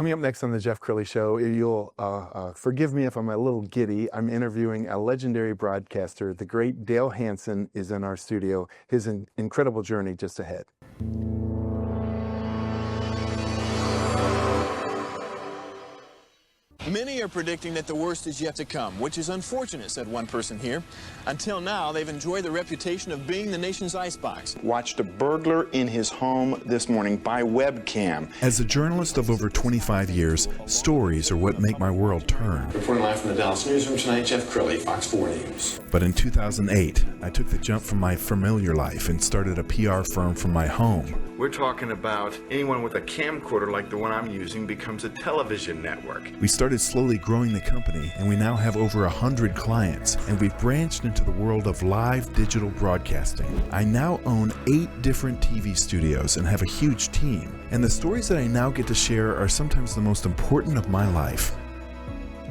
Coming up next on the Jeff Crilley Show, you'll forgive me if I'm a little giddy. I'm interviewing a legendary broadcaster. The great Dale Hansen is in our studio. His incredible journey just ahead. Many are predicting that the worst is yet to come, which is unfortunate, said one person here. Until now, they've enjoyed the reputation of being the nation's icebox. Watched a burglar in his home this morning by webcam. As a journalist of over 25 years, stories are what make my world turn. Reporting live from the Dallas newsroom tonight, Jeff Crilley, Fox 4 News. But in 2008, I took the jump from my familiar life and started a PR firm from my home. We're talking about anyone with a camcorder like the one I'm using becomes a television network. We started slowly growing the company, and we now have over 100 clients, and we've branched into the world of live digital broadcasting. I now own 8 different TV studios and have a huge team, and the stories that I now get to share are sometimes the most important of my life.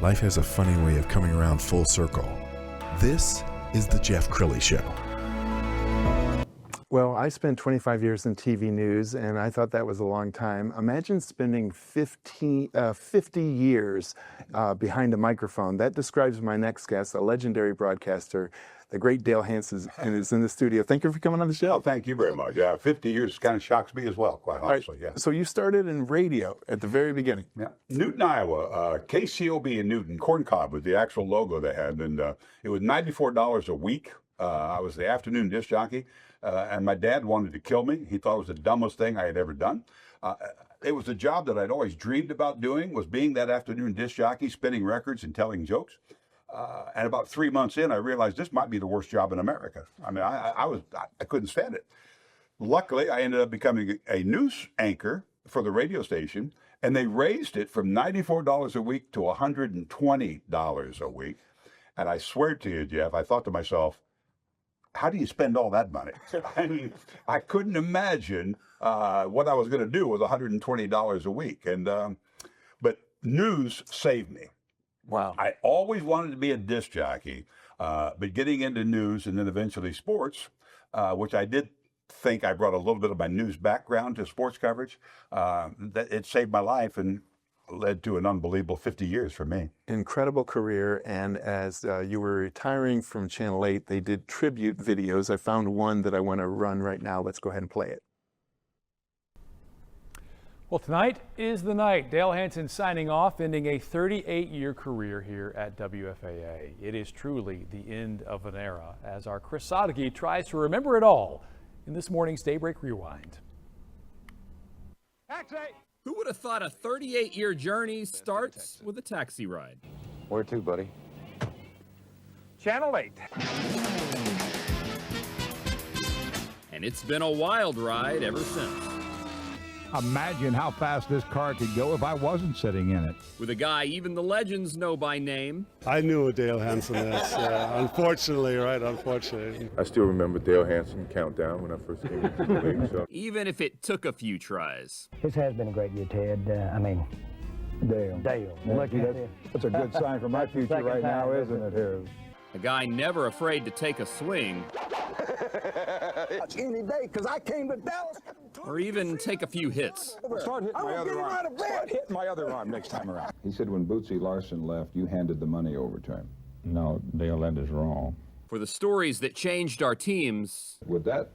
Life has a funny way of coming around full circle. This is the Jeff Crilley Show. Well, I spent 25 years in TV news, and I thought that was a long time. Imagine spending 50 years behind a microphone. That describes my next guest, a legendary broadcaster, the great Dale Hansen, and is in the studio. Thank you for coming on the show. Oh, thank you very much. Yeah, 50 years kind of shocks me as well, quite honestly. Right. Yeah. So you started in radio at the very beginning. Yeah. Newton, Iowa. KCOB in Newton. Corncob was the actual logo they had, and it was $94 a week. I was the afternoon disc jockey. And my dad wanted to kill me. He thought it was the dumbest thing I had ever done. It was a job that I'd always dreamed about doing, was being that afternoon disc jockey, spinning records and telling jokes. And about 3 months in, I realized this might be the worst job in America. I mean, I couldn't stand it. Luckily, I ended up becoming a news anchor for the radio station, and they raised it from $94 a week to $120 a week. And I swear to you, Jeff, I thought to myself, how do you spend all that money? I mean, I couldn't imagine what I was going to do with $120 a week. And but news saved me. Wow. I always wanted to be a disc jockey, but getting into news and then eventually sports, which I did think I brought a little bit of my news background to sports coverage, that it saved my life and led to an unbelievable 50 years for me. Incredible career, and as you were retiring from Channel 8, they did tribute videos. I found one that I want to run right now. Let's go ahead and play it. Well, tonight is the night. Dale Hansen signing off, ending a 38-year career here at WFAA. It is truly the end of an era, as our Chris Sadeghi tries to remember it all in this morning's Daybreak Rewind. Taxi! Who would have thought a 38-year journey starts with a taxi ride? Where to, buddy? Channel 8. And it's been a wild ride ever since. Imagine how fast this car could go if I wasn't sitting in it. With a guy even the legends know by name. I knew a Dale Hansen is. Unfortunately, right? Unfortunately. I still remember Dale Hansen countdown when I first came into the league. So. Even if it took a few tries. This has been a great year, Ted. Dale. That's a good sign for my future right now, isn't it, here? A guy never afraid to take a swing. Any day, because I came to Dallas. Or even take a few hits. Start hitting my other arm. Start hitting my other arm next time around. He said when Bootsy Larson left, you handed the money over to him. No, Dale, that is wrong. For the stories that changed our teams. Would that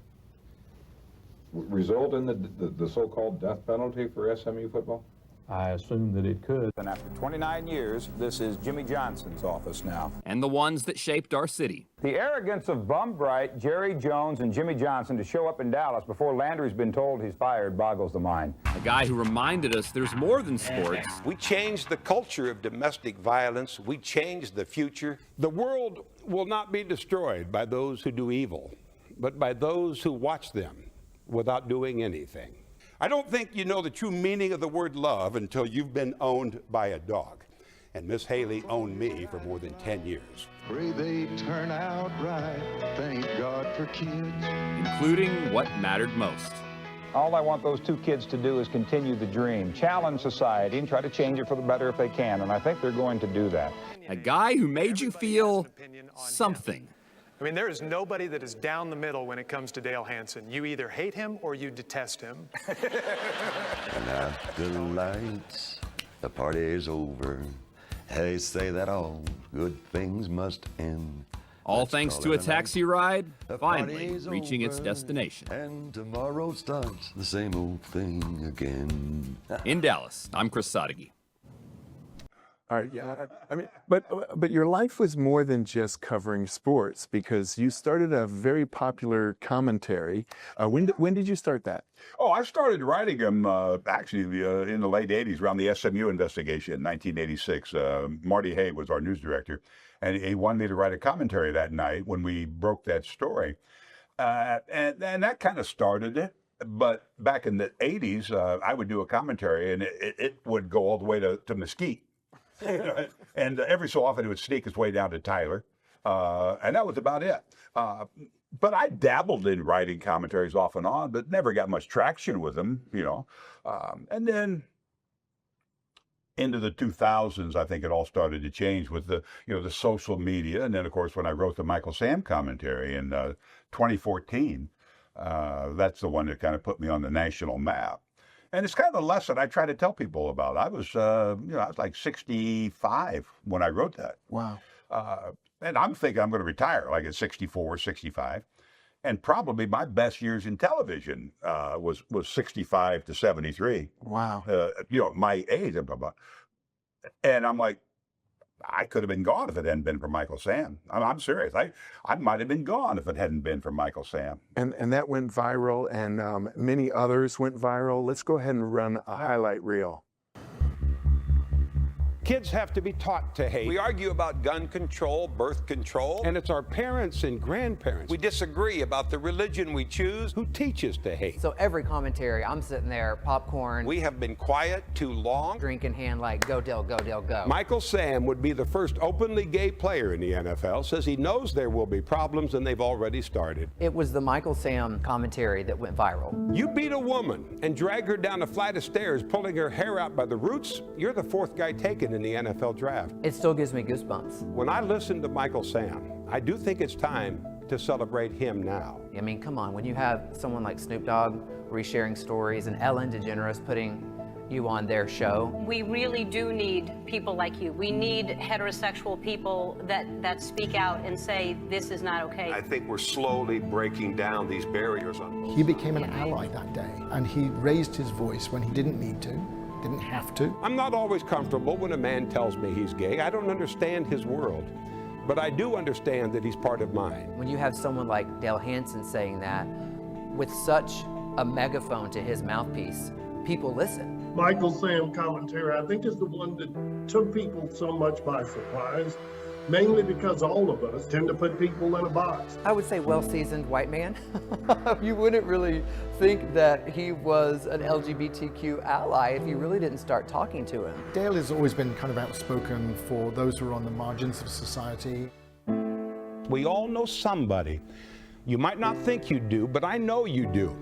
result in the so-called death penalty for SMU football? I assumed that it could. And after 29 years, this is Jimmy Johnson's office now. And the ones that shaped our city. The arrogance of Bum Bright, Jerry Jones, and Jimmy Johnson to show up in Dallas before Landry's been told he's fired boggles the mind. A guy who reminded us there's more than sports. We changed the culture of domestic violence. We changed the future. The world will not be destroyed by those who do evil, but by those who watch them without doing anything. I don't think you know the true meaning of the word love until you've been owned by a dog. And Miss Haley owned me for more than 10 years. Pray they turn out right. Thank God for kids. Including what mattered most. All I want those two kids to do is continue the dream, challenge society, and try to change it for the better if they can. And I think they're going to do that. A guy who made you feel something. I mean, there is nobody that is down the middle when it comes to Dale Hansen. You either hate him or you detest him. And after lights the party's over. They say that all good things must end. All Let's thanks call to it a night. taxi ride, The finally party's reaching its over, destination. And tomorrow starts the same old thing again. In Dallas, I'm Chris Sadeghi. All right, yeah. I mean, but your life was more than just covering sports, because you started a very popular commentary. When did you start that? Oh, I started writing them actually in the late 80s, around the SMU investigation in 1986. Marty Hay was our news director, and he wanted me to write a commentary that night when we broke that story. And that kind of started it. But back in the 80s, I would do a commentary, and it would go all the way to Mesquite. And every so often it would sneak its way down to Tyler, and that was about it. But I dabbled in writing commentaries off and on, but never got much traction with them, you know. And then into the 2000s, I think it all started to change with the social media. And then, of course, when I wrote the Michael Sam commentary in 2014, that's the one that kind of put me on the national map. And it's kind of a lesson I try to tell people about. I was like 65 when I wrote that. Wow. And I'm thinking I'm going to retire like at 64, 65. And probably my best years in television was 65 to 73. Wow. My age. And I'm like, I could have been gone if it hadn't been for Michael Sam. I'm serious. I might have been gone if it hadn't been for Michael Sam. And that went viral, and many others went viral. Let's go ahead and run a highlight reel. Kids have to be taught to hate. We argue about gun control, birth control. And it's our parents and grandparents. We disagree about the religion we choose. Who teach us to hate. So every commentary, I'm sitting there, popcorn. We have been quiet too long. Drink in hand like, go Dale, go Dale, go. Michael Sam would be the first openly gay player in the NFL, says he knows there will be problems and they've already started. It was the Michael Sam commentary that went viral. You beat a woman and drag her down a flight of stairs, pulling her hair out by the roots, you're the fourth guy taken in the NFL draft. It still gives me goosebumps. When I listen to Michael Sam, I do think it's time to celebrate him now. I mean, come on, when you have someone like Snoop Dogg resharing stories and Ellen DeGeneres putting you on their show. We really do need people like you. We need heterosexual people that speak out and say, this is not okay. I think we're slowly breaking down these barriers on both. He became an ally that day, and he raised his voice when he didn't need to. Didn't have to. I'm not always comfortable when a man tells me he's gay. I don't understand his world, but I do understand that he's part of mine. When you have someone like Dale Hansen saying that with such a megaphone to his mouthpiece, people listen. Michael Sam commentary, I think, is the one that took people so much by surprise, mainly because all of us tend to put people in a box. I would say well-seasoned white man. You wouldn't really think that he was an LGBTQ ally if you really didn't start talking to him. Dale has always been kind of outspoken for those who are on the margins of society. We all know somebody. You might not think you do, but I know you do,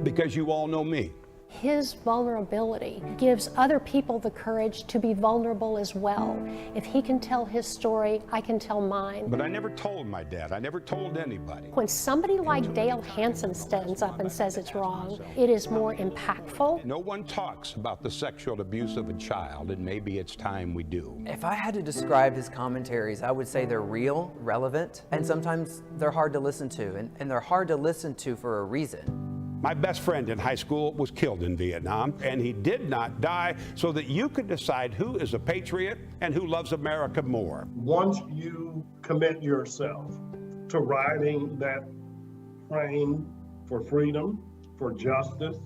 because you all know me. His vulnerability gives other people the courage to be vulnerable as well. If he can tell his story, I can tell mine. But I never told my dad. I never told anybody. When somebody like Dale Hansen stands up and says it's wrong, it is more impactful. No one talks about the sexual abuse of a child, and maybe it's time we do. If I had to describe his commentaries, I would say they're real, relevant, and sometimes they're hard to listen to, and they're hard to listen to for a reason. My best friend in high school was killed in Vietnam, and he did not die so that you could decide who is a patriot and who loves America more. Once you commit yourself to riding that train for freedom, for justice,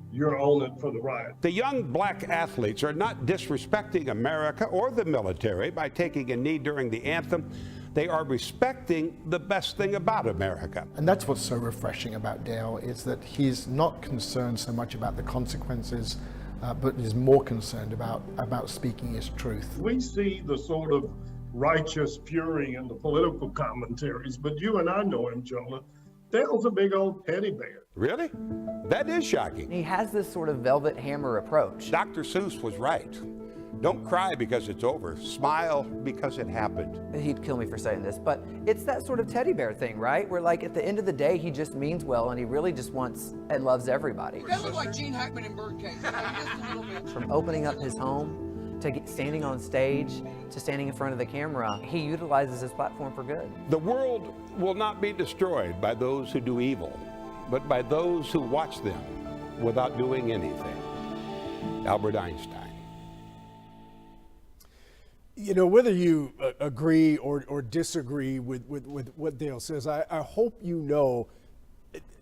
you're on it for the ride. The young black athletes are not disrespecting America or the military by taking a knee during the anthem. They are respecting the best thing about America. And that's what's so refreshing about Dale, is that he's not concerned so much about the consequences, but is more concerned about speaking his truth. We see the sort of righteous fury in the political commentaries, but you and I know him, Jonah. Dale's a big old teddy bear. Really? That is shocking. He has this sort of velvet hammer approach. Dr. Seuss was right. Don't cry because it's over. Smile because it happened. He'd kill me for saying this, but it's that sort of teddy bear thing, right? Where like at the end of the day, he just means well and he really just wants and loves everybody. That looks like Gene Hackman in Birdcage. Just a little bit. From opening up his home to standing on stage to standing in front of the camera, he utilizes his platform for good. The world will not be destroyed by those who do evil, but by those who watch them without doing anything. Albert Einstein. You know, whether you agree or disagree with what Dale says, I hope you know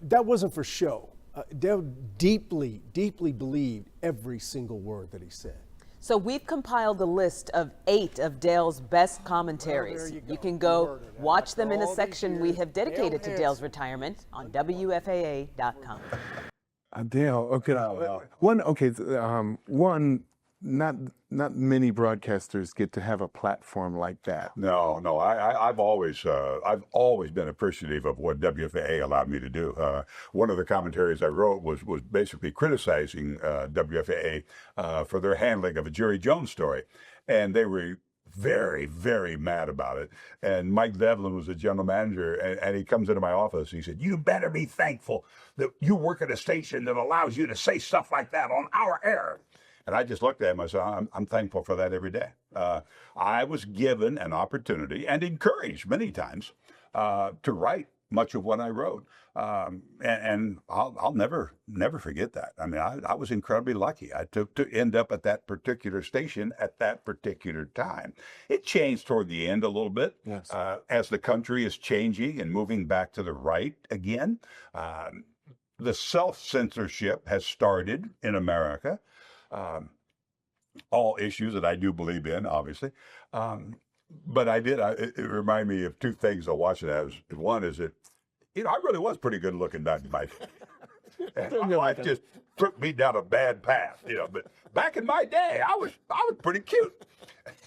that wasn't for show. Dale deeply, deeply believed every single word that he said. So we've compiled a list of 8 of Dale's best commentaries. Well, you can go watch them in a section we have dedicated to Dale's retirement on WFAA.com. Dale, okay, not many broadcasters get to have a platform like that. No, I've always been appreciative of what WFAA allowed me to do. One of the commentaries I wrote was basically criticizing WFAA for their handling of a Jerry Jones story, and they were very, very mad about it. And Mike Devlin was the general manager, and he comes into my office. He said, "You better be thankful that you work at a station that allows you to say stuff like that on our air." And I just looked at him. I said, I'm thankful for that every day. I was given an opportunity and encouraged many times to write much of what I wrote. And I'll never forget that. I mean, I was incredibly lucky to end up at that particular station at that particular time. It changed toward the end a little bit, yes. As the country is changing and moving back to the right again. The self-censorship has started in America. All issues that I do believe in, obviously. But it reminded me of 2 things I watched it. One is that, I really was pretty good looking back in my day. And my wife just took me down a bad path, but back in my day, I was pretty cute.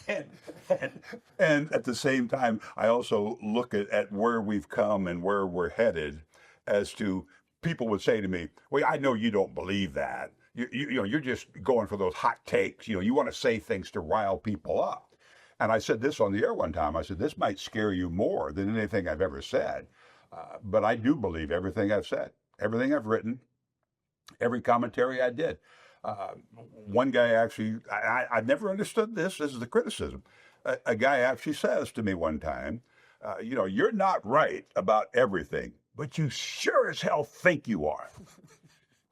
And at the same time, I also look at where we've come and where we're headed as to people would say to me, "Well, I know you don't believe that. You're just going for those hot takes. You want to say things to rile people up." And I said this on the air one time. I said, "This might scare you more than anything I've ever said. But I do believe everything I've said, everything I've written, every commentary I did." One guy actually, I never understood this. This is the criticism. A guy actually says to me one time, "You're not right about everything, but you sure as hell think you are."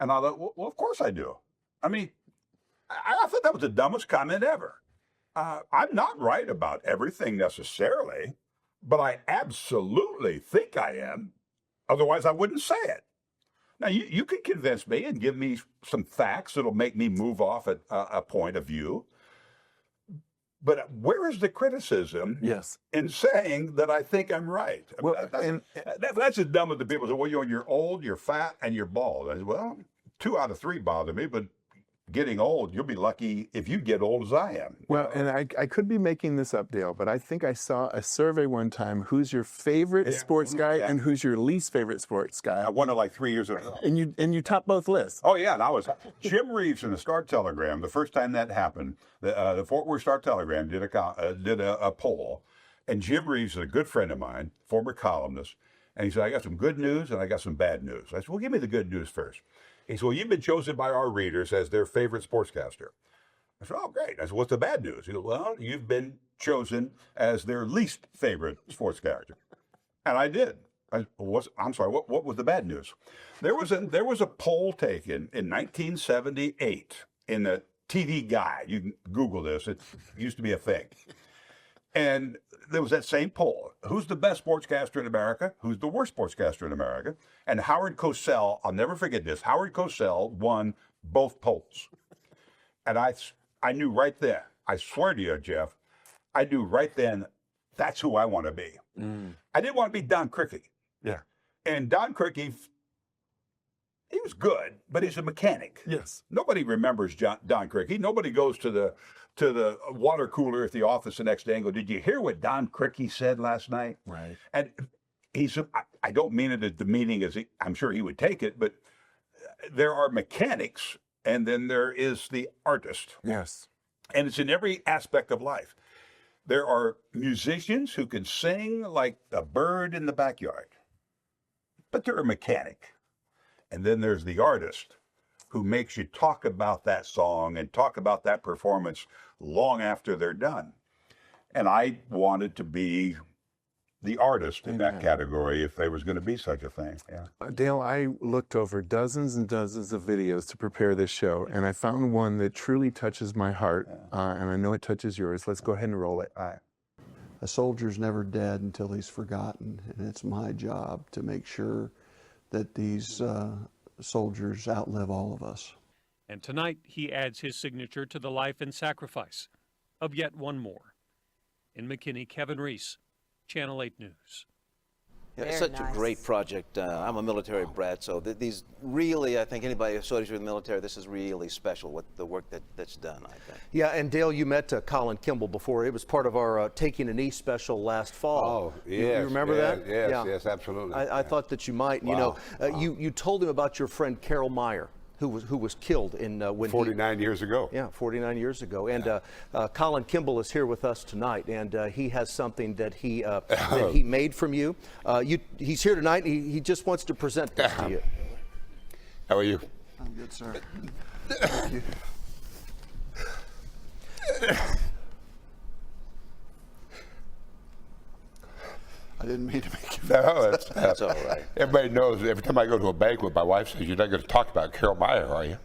And I thought, well, of course I do. I mean, I thought that was the dumbest comment ever. I'm not right about everything necessarily, but I absolutely think I am. Otherwise, I wouldn't say it. Now, you can convince me and give me some facts that'll make me move off at a point of view. But where is the criticism in saying that I think I'm right? Well, that's as dumb as the people say, "Well, you're old, you're fat, and you're bald." I said, well, 2 out of 3 bother me, but getting old, you'll be lucky if you get old as I am. Well, and I could be making this up, Dale, but I think I saw a survey one time, who's your favorite sports guy and who's your least favorite sports guy. I won it like 3 years ago. And you topped both lists. Oh, yeah, and I was Jim Reeves in the Star-Telegram. The first time that happened, the Fort Worth Star-Telegram did a poll, and Jim Reeves is a good friend of mine, former columnist, and he said, "I got some good news and I got some bad news." I said, "Well, give me the good news first." He said, "Well, you've been chosen by our readers as their favorite sportscaster." I said, "Oh, great." I said, "What's the bad news?" He said, "Well, you've been chosen as their least favorite sportscaster." And I did. I'm sorry, what was the bad news? There was a poll taken in 1978 in the TV Guide. You can Google this. It used to be a thing. And there was that same poll. Who's the best sportscaster in America? Who's the worst sportscaster in America? And Howard Cosell, I'll never forget this, Howard Cosell won both polls. And I knew right then, I swear to you, Jeff, I knew right then, that's who I want to be. I didn't want to be Don Criqui. Yeah. And Don Criqui, he was good, but he's a mechanic. Yes. Nobody remembers Don Criqui. Nobody goes to the water cooler at the office the next day and go, "Did you hear what Don Criqui said last night?" Right. And I don't mean it as demeaning as I'm sure he would take it, but there are mechanics and then there is the artist. Yes. And it's in every aspect of life. There are musicians who can sing like a bird in the backyard, but they're a mechanic. And then there's the artist who makes you talk about that song and talk about that performance long after they're done. And I wanted to be the artist in that category if there was going to be such a thing. Yeah. Dale, I looked over dozens and dozens of videos to prepare this show, and I found one that truly touches my heart, and I know it touches yours. Let's go ahead and roll it. All right. A soldier's never dead until he's forgotten, and it's my job to make sure that these soldiers outlive all of us. And tonight, he adds his signature to the life and sacrifice of yet one more. In McKinney, Kevin Reese, Channel 8 News. Yeah, it's such a great project. I'm a military brat, so these really, I think anybody associated with the military, this is really special, what the work that's done, I think. Yeah, and Dale, you met Colin Kimball before. It was part of our Taking a Knee special last fall. Oh, yes. You remember that? Yes, yes, absolutely. I thought that you might. Wow. You know, you told him about your friend Carol Meyer, who was killed in when 49 years ago. Yeah, 49 years ago. And Colin Kimball is here with us tonight, and he has something that he made from you. He's here tonight. He just wants to present this to you. How are you? I'm good, sir. Thank you. I didn't mean to make you. No, that's all right. Everybody knows every time I go to a banquet, my wife says, "You're not going to talk about Carol Meyer, are you?"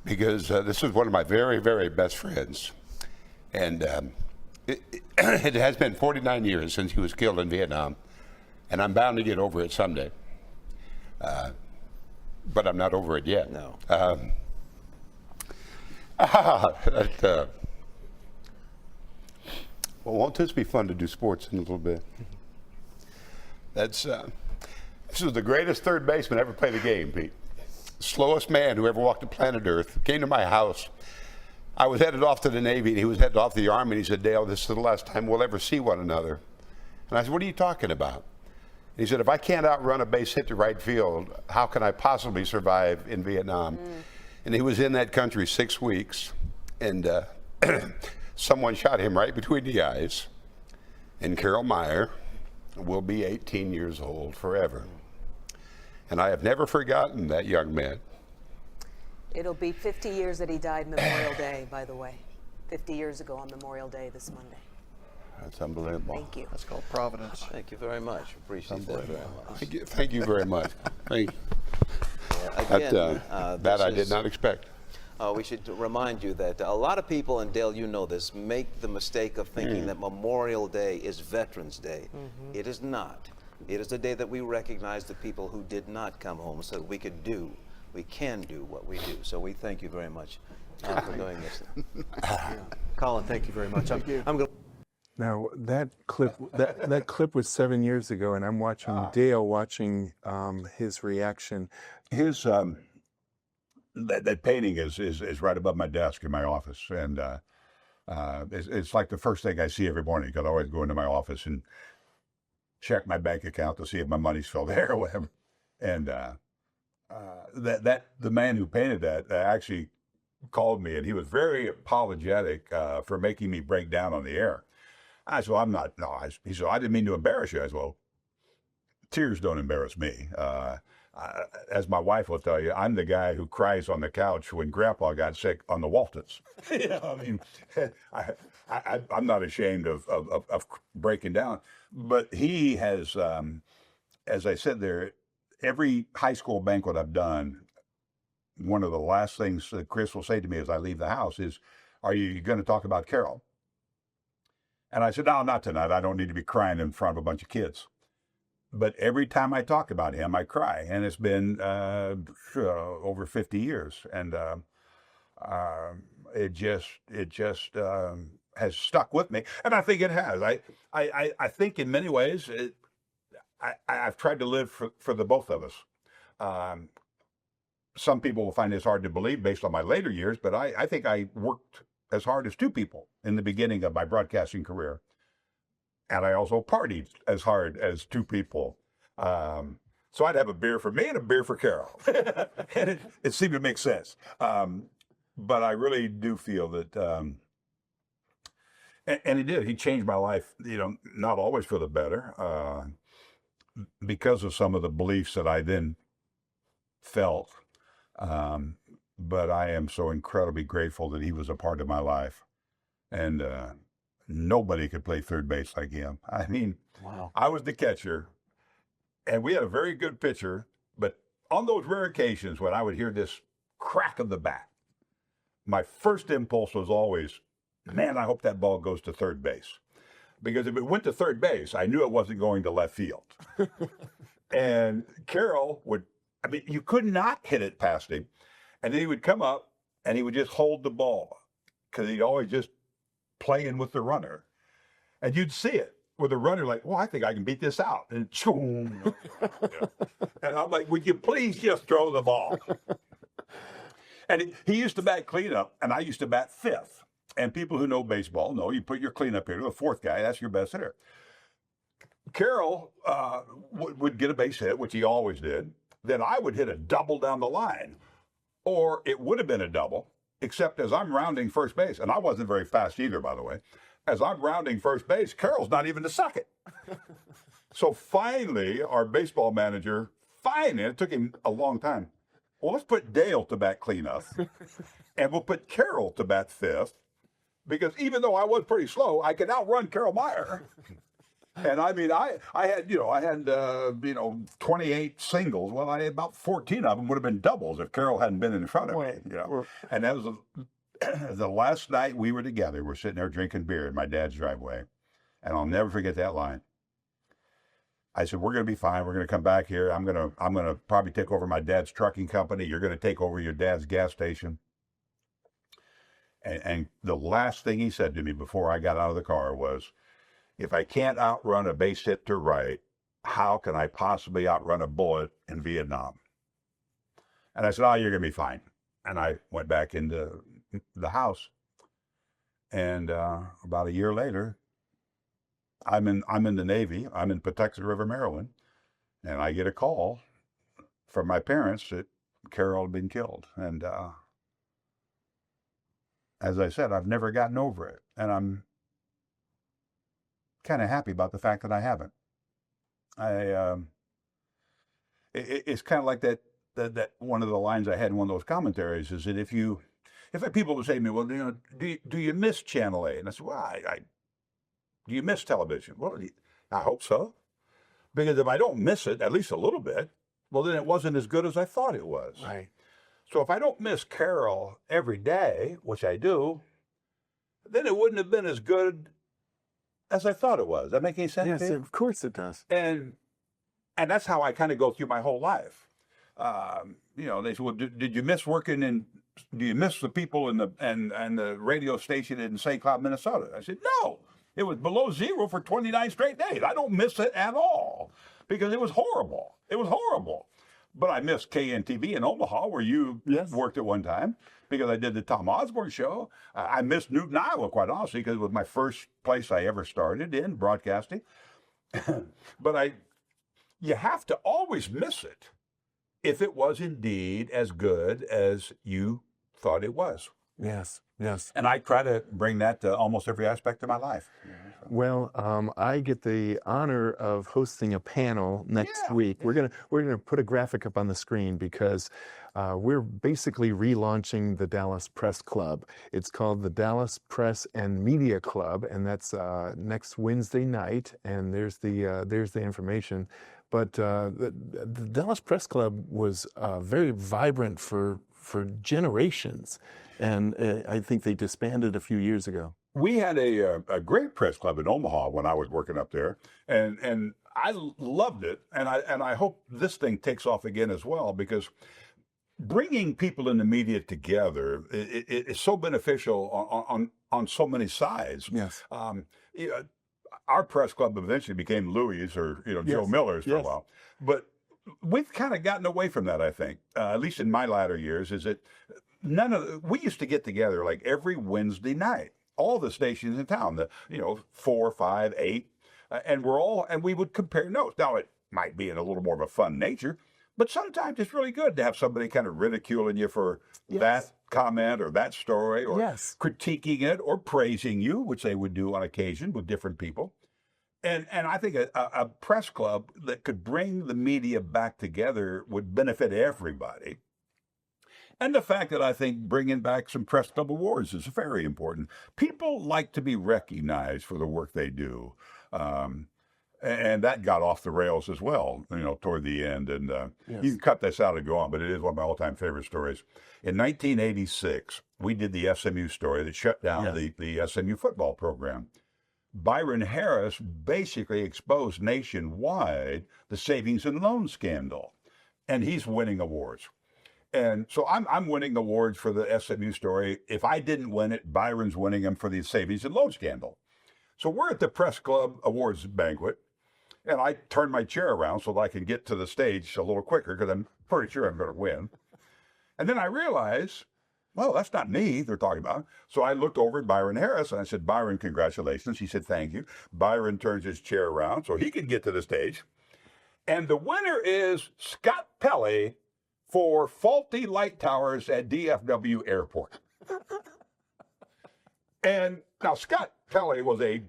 Because this is one of my very, very best friends. And it has been 49 years since he was killed in Vietnam. And I'm bound to get over it someday. But I'm not over it yet. No. Well, won't this be fun to do sports in a little bit? This is the greatest third baseman ever played a game, Pete. Slowest man who ever walked the planet Earth. Came to my house. I was headed off to the Navy, and he was headed off to the Army, and he said, "Dale, this is the last time we'll ever see one another." And I said, "What are you talking about?" And he said, "If I can't outrun a base hit to right field, how can I possibly survive in Vietnam?" And he was in that country 6 weeks, and someone shot him right between the eyes. And Carol Meyer will be 18 years old forever. And I have never forgotten that young man. It'll be 50 years that he died Memorial Day, by the way. 50 years ago on Memorial Day this Monday. That's unbelievable. Thank you. That's called Providence. Thank you very much. Appreciate that very much. Thank you very much. Thank you. Again, that I did not expect. We should remind you that a lot of people, and Dale, you know this, make the mistake of thinking that Memorial Day is Veterans Day. It is not. It is the day that we recognize the people who did not come home so that we can do what we do. So we thank you very much for doing this. Colin, thank you very much. I'm going. Now that clip that clip was 7 years ago, and I'm watching Dale watching his reaction. His that painting is right above my desk in my office, and it's like the first thing I see every morning, because I always go into my office and check my bank account to see if my money's still there or whatever. And the man who painted that actually called me, and he was very apologetic for making me break down on the air. I said, "Well, I'm not." No, he said, "I didn't mean to embarrass you." I said, "Well, tears don't embarrass me." As my wife will tell you, I'm the guy who cries on the couch when Grandpa got sick on the Waltons. I mean, I'm not ashamed of breaking down. But he has, as I said there, every high school banquet I've done, one of the last things that Chris will say to me as I leave the house is, "Are you going to talk about Carol?" And I said, "No, not tonight. I don't need to be crying in front of a bunch of kids." But every time I talk about him, I cry. And it's been over 50 years. And it just has stuck with me. And I think it has. I think in many ways, I've tried to live for the both of us. Some people will find this hard to believe based on my later years, but I think I worked as hard as two people in the beginning of my broadcasting career. And I also partied as hard as two people. So I'd have a beer for me and a beer for Carol. And it seemed to make sense. but I really do feel that, and he did. He changed my life. Not always for the better, because of some of the beliefs that I then felt. But I am so incredibly grateful that he was a part of my life, and nobody could play third base like him. I mean, Wow. I was the catcher, and we had a very good pitcher, but on those rare occasions when I would hear this crack of the bat, my first impulse was always, man, I hope that ball goes to third base. Because if it went to third base, I knew it wasn't going to left field. And Carroll would, you could not hit it past him. And then he would come up and he would just hold the ball because he'd always just playing with the runner. And you'd see it with the runner like, well, I think I can beat this out. And choom. And I'm like, would you please just throw the ball? And he used to bat cleanup, and I used to bat fifth. And people who know baseball know you put your cleanup hitter, the fourth guy, that's your best hitter. Carroll would get a base hit, which he always did. Then I would hit a double down the line. Or it would have been a double, except as I'm rounding first base, and I wasn't very fast either, by the way. As I'm rounding first base, Carroll's not even to second. So finally, our baseball manager, it took him a long time. Well, let's put Dale to bat cleanup, and we'll put Carroll to bat fifth, because even though I was pretty slow, I could outrun Carroll Meyer. And I had 28 singles. Well, I had about 14 of them would have been doubles if Carroll hadn't been in front of me. And that was the last night we were together. We're sitting there drinking beer in my dad's driveway, and I'll never forget that line. I said, "We're going to be fine. We're going to come back here. I'm going to probably take over my dad's trucking company. You're going to take over your dad's gas station." And the last thing he said to me before I got out of the car was, if I can't outrun a base hit to right, how can I possibly outrun a bullet in Vietnam? And I said, "Oh, you're going to be fine." And I went back into the house. And about a year later, I'm in the Navy. I'm in Patuxent River, Maryland. And I get a call from my parents that Carroll had been killed. And as I said, I've never gotten over it. And I'm kind of happy about the fact that I haven't. It's kind of like that one of the lines I had in one of those commentaries is that if people would say to me, well, do you miss Channel A? And I said, well, do you miss television? Well, I hope so. Because if I don't miss it, at least a little bit, well, then it wasn't as good as I thought it was. Right. So if I don't miss Carroll every day, which I do, then it wouldn't have been as good as I thought it was. Does that make any sense? Yes, of course it does. And that's how I kind of go through my whole life. They said, well, did you miss working do you miss the people in the radio station in St. Cloud, Minnesota? I said, no. It was below zero for 29 straight days. I don't miss it at all because it was horrible. It was horrible. But I missed KNTV in Omaha, where you worked at one time, because I did the Tom Osborne show. I missed Newton, Iowa, quite honestly, because it was my first place I ever started in broadcasting. But you have to always miss it if it was indeed as good as you thought it was. Yes, yes. And I try to bring that to almost every aspect of my life. Well, I get the honor of hosting a panel next week. We're gonna put a graphic up on the screen because we're basically relaunching the Dallas Press Club. It's called the Dallas Press and Media Club, and that's next Wednesday night. And there's the information. But the Dallas Press Club was very vibrant for generations, and I think they disbanded a few years ago. We had a great press club in Omaha when I was working up there, and I loved it, and I hope this thing takes off again as well, because bringing people in the media together is so beneficial on so many sides. Yes. Our press club eventually became Louis or Joe Miller's for a while, but we've kind of gotten away from that. I think, at least in my latter years, is that we used to get together like every Wednesday night. All the stations in town, 4, 5, 8, and we would compare notes. Now it might be in a little more of a fun nature, But sometimes it's really good to have somebody kind of ridiculing you for that comment or that story, or critiquing it or praising you, which they would do on occasion with different people. And I think a press club that could bring the media back together would benefit everybody. And the fact that I think bringing back some press club awards is very important. People like to be recognized for the work they do. And that got off the rails as well, toward the end. And you can cut this out and go on, but it is one of my all-time favorite stories. In 1986, we did the SMU story that shut down the SMU football program. Byron Harris basically exposed nationwide the savings and loan scandal, and he's winning awards. And so I'm winning awards for the SMU story. If I didn't win it, Byron's winning them for the savings and loan scandal. So we're at the press club awards banquet, and I turn my chair around so that I can get to the stage a little quicker because I'm pretty sure I'm going to win. And then I realize, well, that's not me they're talking about. So I looked over at Byron Harris and I said, Byron, congratulations. He said, thank you. Byron turns his chair around so he can get to the stage. And the winner is Scott Pelley for faulty light towers at DFW Airport. And now Scott Pelley was a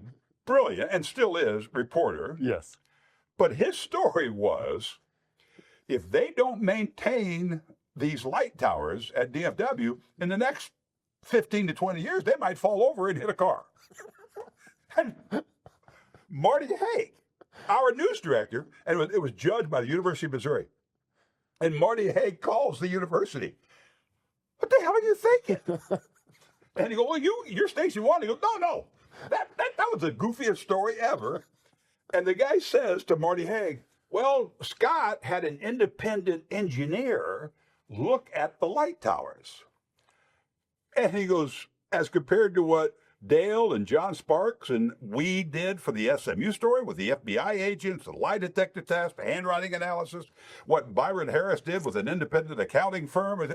brilliant, and still is, reporter. Yes. But his story was, if they don't maintain these light towers at DFW, in the next 15 to 20 years, they might fall over and hit a car. And Marty Haig, our news director, and it was judged by the University of Missouri. And Marty Haig calls the university. What the hell are you thinking? And he goes, well, you're Station 1. He goes, no. That was the goofiest story ever. And the guy says to Marty Haig, well, Scott had an independent engineer look at the light towers. And he goes, as compared to what Dale and John Sparks and we did for the SMU story with the FBI agents, the lie detector test, handwriting analysis, what Byron Harris did with an independent accounting firm,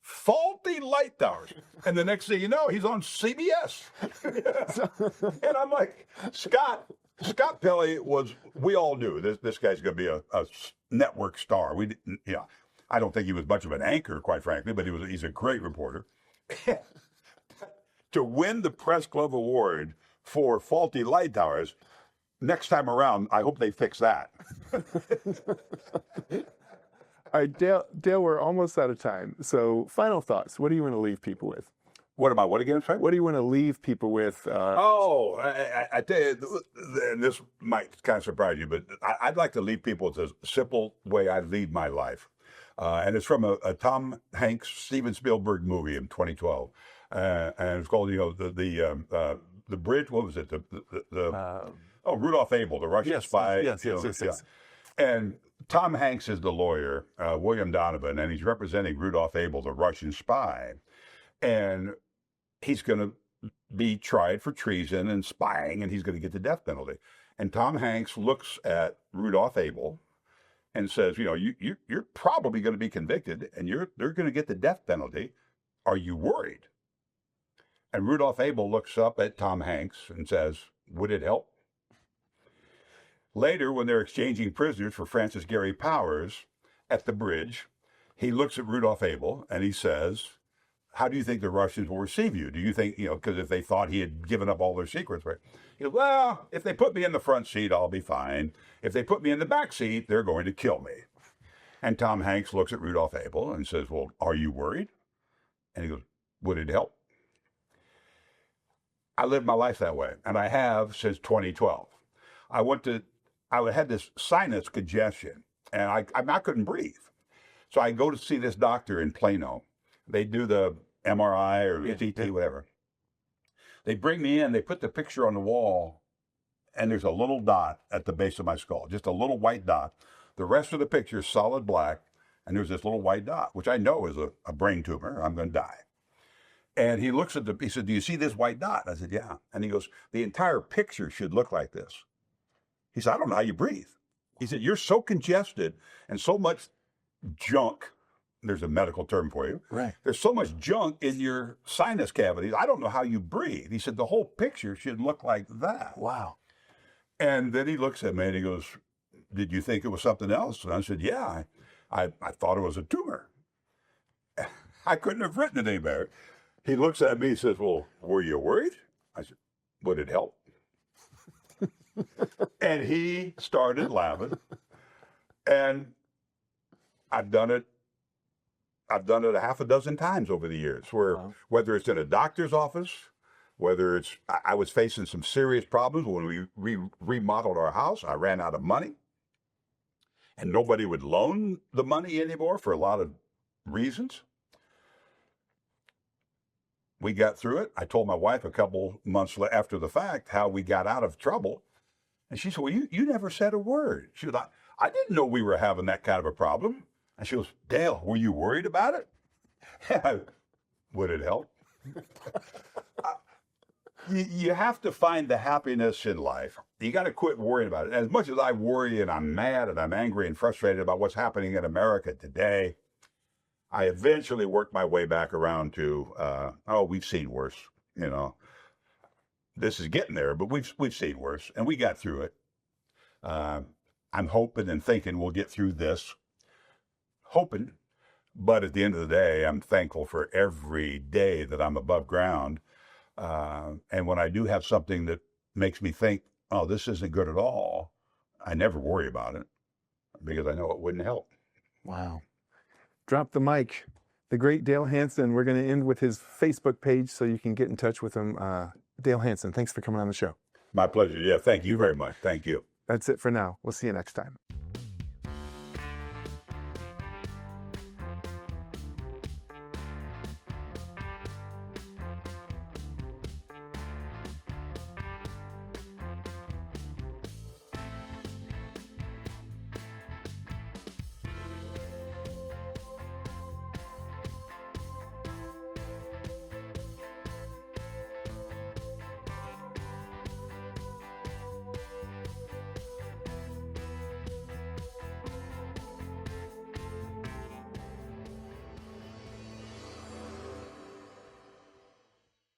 faulty light towers. And the next thing you know, he's on CBS. And I'm like, Scott Pelley we all knew this guy's going to be a network star. I don't think he was much of an anchor, quite frankly, but he's a great reporter. To win the Press Club Award for faulty light towers, next time around, I hope they fix that. All right, Dale, we're almost out of time. So final thoughts. What do you want to leave people with? What again? Sorry? What do you want to leave people with? I tell you, and this might kind of surprise you, but I'd like to leave people with a simple way I lead my life. And it's from a Tom Hanks, Steven Spielberg movie in 2012. And it's called, the bridge. What was it? Rudolph Abel, the Russian spy. Yes. And Tom Hanks is the lawyer, William Donovan, and he's representing Rudolph Abel, the Russian spy. And he's going to be tried for treason and spying, and he's going to get the death penalty. And Tom Hanks looks at Rudolph Abel and says, you're probably going to be convicted, and they're going to get the death penalty. Are you worried? And Rudolph Abel looks up at Tom Hanks and says, would it help? Later, when they're exchanging prisoners for Francis Gary Powers at the bridge, he looks at Rudolph Abel and he says, how do you think the Russians will receive you? Do you think, because if they thought he had given up all their secrets, right? He goes, well, if they put me in the front seat, I'll be fine. If they put me in the back seat, they're going to kill me. And Tom Hanks looks at Rudolph Abel and says, well, are you worried? And he goes, would it help? I live my life that way, and I have since 2012. I had this sinus congestion, and I couldn't breathe. So I go to see this doctor in Plano. They do the MRI or CT, whatever. They bring me in, they put the picture on the wall, and there's a little dot at the base of my skull, just a little white dot. The rest of the picture is solid black, and there's this little white dot, which I know is a brain tumor. I'm going to die. And he looks at he said, do you see this white dot? I said, yeah. And he goes, the entire picture should look like this. He said, I don't know how you breathe. He said, you're so congested and so much junk. There's a medical term for you. Right. There's so much junk in your sinus cavities. I don't know how you breathe. He said, the whole picture should look like that. Wow. And then he looks at me and he goes, did you think it was something else? And I said, yeah, I thought it was a tumor. I couldn't have written it any better. He looks at me and says, well, were you worried? I said, would it help? And he started laughing. And I've done it a half a dozen times over the years, where whether it's in a doctor's office, whether it's, I was facing some serious problems when we remodeled our house. I ran out of money, and nobody would loan the money anymore for a lot of reasons. We got through it. I told my wife a couple months after the fact how we got out of trouble. And she said, well, you never said a word. She was like, I didn't know we were having that kind of a problem. And she goes, Dale, were you worried about it? Would it help? You have to find the happiness in life. You got to quit worrying about it. As much as I worry and I'm mad and I'm angry and frustrated about what's happening in America today, I eventually worked my way back around to, we've seen worse. You know, this is getting there, but we've seen worse, and we got through it. I'm hoping and thinking we'll get through this. Hoping, but at the end of the day, I'm thankful for every day that I'm above ground. And when I do have something that makes me think, oh, this isn't good at all, I never worry about it because I know it wouldn't help. Wow. Drop the mic. The great Dale Hansen. We're going to end with his Facebook page so you can get in touch with him. Dale Hansen, thanks for coming on the show. My pleasure. Yeah, thank you very much. Thank you. That's it for now. We'll see you next time.